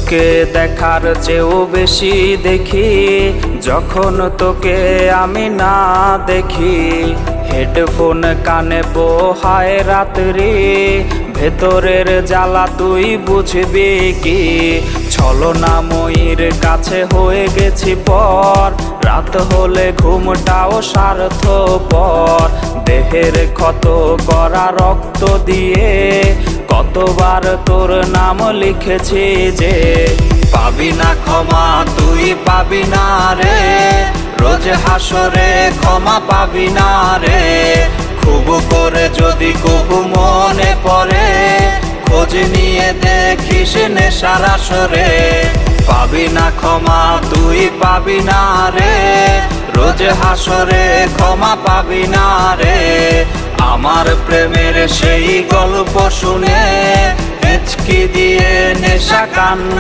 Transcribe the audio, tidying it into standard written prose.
তোকে দেখার চেয়েও বেশি দেখি যখন তোকে আমি না দেখি। হেডফোন কানে পোহায় রাত্রি, ভেতরের জ্বালা তুই বুঝবি কি। ছলনাময়ীর কাছে হয়ে গেছি পর, রাত হলে ঘুমটাও স্বার্থপর। দেহের ক্ষত করা রক্ত দিয়ে কতবার তোর নাম লিখেছি যে, পাবি না ক্ষমা তুই পাবি না রে, রোজ হাসরে ক্ষমা পাবি না রে। খুব করে যদি কবু মনে পড়ে, খোঁজ নিয়ে দেখিস নেশার আসরে। পাবি না ক্ষমা তুই পাবি না রে, রোজ হাসরে ক্ষমা পাবি না রে। আমার প্রেমের সেই গল্প শুনে হেঁচকি দিয়ে নেশা কান্না